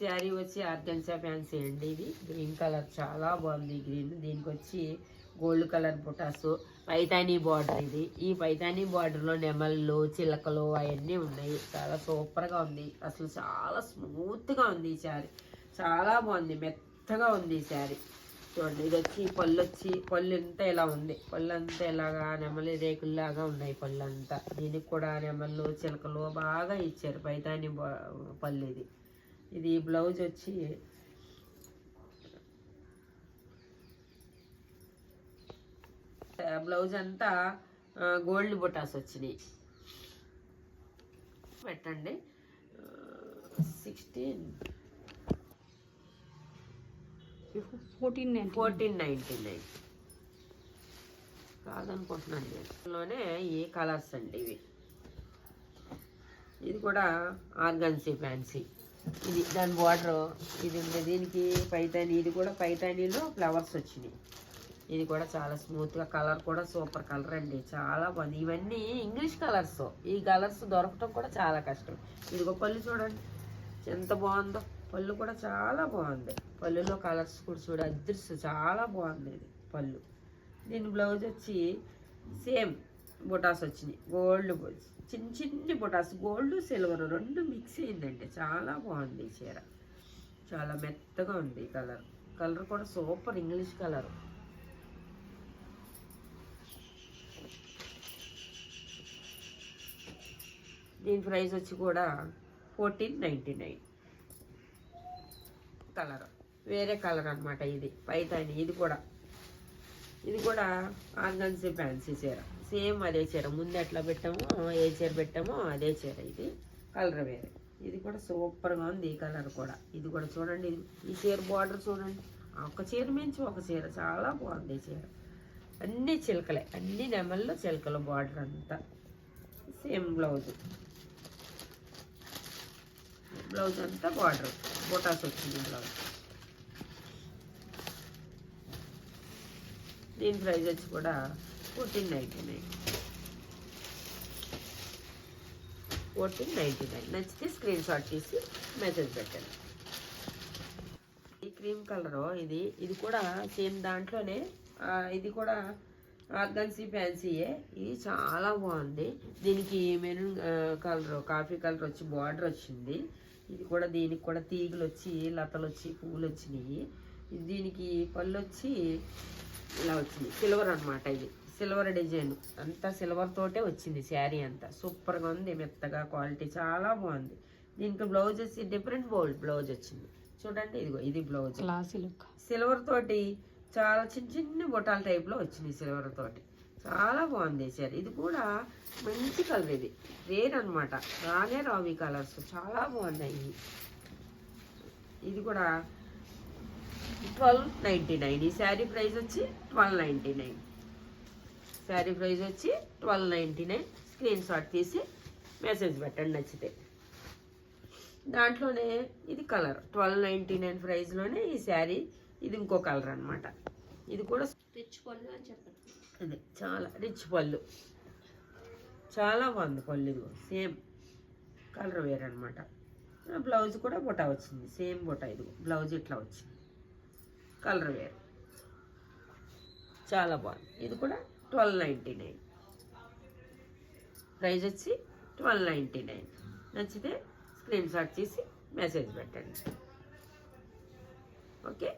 శారీ వచ్చి organza fancy అండి. ఇది గ్రీన్ కలర్ చాలా బాగుంది. గ్రీన్ దీనికి వచ్చి గోల్డ్ కలర్ బుటాసు, పైతానీ బార్డర్. ఇది ఈ పైతానీ బార్డర్లో నెమళ్ళు చిలకలు అవన్నీ ఉన్నాయి. చాలా సూపర్గా ఉంది. అసలు చాలా స్మూత్గా ఉంది ఈ శారీ. చాలా బాగుంది, మెత్తగా ఉంది ఈ శారీ. చూడండి, ఇది వచ్చి పళ్ళు అంతా ఇలా ఉంది. పళ్ళు అంతా ఇలాగా నెమలి రేకుల్లాగా ఉన్నాయి పళ్ళు అంతా. దీనికి కూడా నెమళ్ళు చిలకలు బాగా ఇచ్చారు. పైతాని పళ్ళు ఇది. ఇది బ్లౌజ్ వచ్చి బ్లౌజ్ అంతా గోల్డ్ బుటాస్ వచ్చినాయి. పెట్టండి 1499 కాదనుకుంటున్నాను నేను. ఈ కలర్స్ అండి ఇవి. ఇది కూడా ఆర్గన్సీ ఫ్యాన్సీ. ఇది దాని బార్డర్ ఇది ఉంది. దీనికి పైతాని, ఇది కూడా పైతానీలో ఫ్లవర్స్ వచ్చినాయి. ఇది కూడా చాలా స్మూత్గా, కలర్ కూడా సూపర్ కలర్ అండి. చాలా బాగుంది. ఇవన్నీ ఇంగ్లీష్ కలర్స్. ఈ కలర్స్ దొరకటం కూడా చాలా కష్టం. ఇదిగో పళ్ళు చూడండి ఎంత బాగుందో. పళ్ళు కూడా చాలా బాగుంది. పళ్ళులో కలర్స్ కూడా చూడ అదృశ్యం చాలా బాగుంది ఇది పళ్ళు. దీని బ్లౌజ్ వచ్చి సేమ్ బుటాస్ వచ్చినాయి. గోల్డ్ చిన్ని బుటాస్, గోల్డ్ సిల్వర్ రెండు మిక్స్ అయిందండి. చాలా బాగుంది ఈ చీర. చాలా మెత్తగా ఉంది కలర్. కలర్ కూడా సూపర్ ఇంగ్లీష్ కలర్. దీని ప్రైస్ వచ్చి కూడా 1499. కలర్ వేరే కలర్ అనమాట. ఇది పైతాని. ఇది కూడా ఆర్గన్సీ ఫ్యాన్సీ చీర. సేమ్ అదే చీర. ముందు ఎట్లా పెట్టామో ఏ చీర పెట్టామో అదే చీర. ఇది కలర్ వేరే. ఇది కూడా సూపర్గా ఉంది ఈ కలర్ కూడా. ఇది కూడా చూడండి, ఈ చీర బార్డర్ చూడండి. ఒక చీర మించి ఒక చీర. చాలా బాగుంది ఈ చీర. అన్ని చిలకలే, అన్ని నెమల్లో చిలకలు. బార్డర్ అంతా సేమ్ బ్లౌజ్. బ్లౌజ్ అంతా బార్డర్ బోటాస్ వచ్చింది బ్లౌజ్. దీని ప్రైస్ వచ్చి కూడా 1499. నచ్చితే స్క్రీన్ షాట్ తీసి మెసేజ్ పెట్టండి. ఈ క్రీమ్ కలరు ఇది కూడా సేమ్ దాంట్లోనే. ఇది కూడా ఆర్గన్సీ ఫ్యాన్సీయే. ఇది చాలా బాగుంది. దీనికి మెరూన్ కలర్, కాఫీ కలర్ వచ్చి బార్డర్ వచ్చింది. ఇది కూడా దీనికి కూడా తీగలు వచ్చి లతలు వచ్చి పువ్వులు వచ్చినాయి. దీనికి పళ్ళు వచ్చి ఇలా వచ్చింది. సిల్వర్ అనమాట. ఇది సిల్వర్ డిజైన్ అంతా సిల్వర్ తోటే వచ్చింది శారీ అంతా. సూపర్గా ఉంది, మెత్తగా, క్వాలిటీ చాలా బాగుంది. దీనికి బ్లౌజ్ వచ్చి డిఫరెంట్ బ్లౌజ్ వచ్చింది. చూడండి, ఇదిగో ఇది బ్లౌజ్ సిల్వర్ తోటి చాలా చిన్న బొటాల టైప్లో వచ్చింది సిల్వర్ తోటి. చాలా బాగుంది సార్. ఇది కూడా మంచి కలర్. ఇది రేర్ అనమాట. రావు ఈ కలర్స్. చాలా బాగున్నాయి. ఇది కూడా 1299. ఈ శారీ ప్రైస్ వచ్చి 1299. శారీ ప్రైస్ వచ్చి 1299. స్క్రీన్ షాట్ తీసి మెసేజ్ పెట్టండి నచ్చితే. దాంట్లోనే ఇది కలర్ 1299 ప్రైస్లోనే ఈ శారీ. ఇది ఇంకో కలర్ అనమాట. ఇది కూడా రిచ్ పళ్ళు అని చెప్పండి. అదే చాలా రిచ్ పళ్ళు. చాలా బాగుంది పళ్ళు. ఇది సేమ్ కలర్ వేరే అనమాట. బ్లౌజ్ కూడా బుటా వచ్చింది. సేమ్ బుటా. ఇది బ్లౌజ్ ఇట్లా వచ్చింది. కలర్ వేరే. చాలా బాగుంది. ఇది కూడా 1299. ప్రైజ్ వచ్చి 1299. నచ్చితే స్క్రీన్ షాట్ తీసి మెసేజ్ పెట్టండి. ఓకే.